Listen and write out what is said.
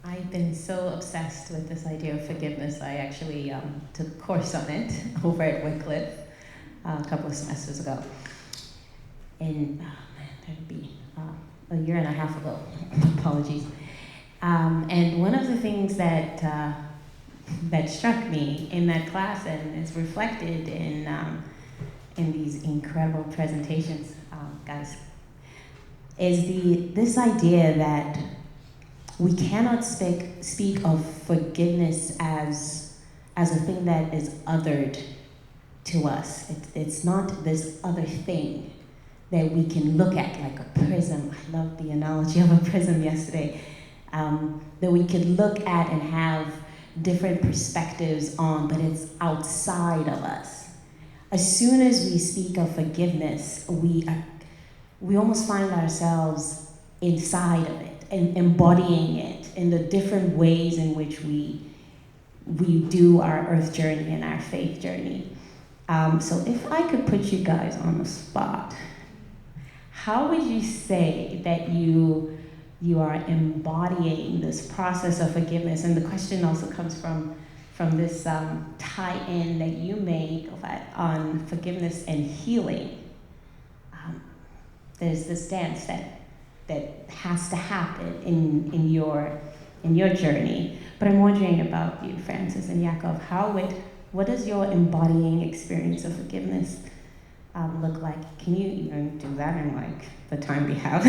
I've been so obsessed with this idea of forgiveness. I actually took a course on it over at Wycliffe a couple of semesters ago. And that'd be a year and a half ago. Apologies. And one of the things that struck me in that class, and is reflected in these incredible presentations, guys, is this idea that we cannot speak of forgiveness as a thing that is othered to us. It's not this other thing that we can look at like a prism. I loved the analogy of a prism yesterday. That we could look at and have different perspectives on, but it's outside of us. As soon as we speak of forgiveness, we almost find ourselves inside of it and embodying it in the different ways in which we do our earth journey and our faith journey. So if I could put you guys on the spot, how would you say that you are embodying this process of forgiveness? And the question also comes from this tie-in that you made on forgiveness and healing. There's this dance that has to happen in your journey. But I'm wondering about you, Francis and Yacov. What does your embodying experience of forgiveness look like? Can you even do that in the time we have?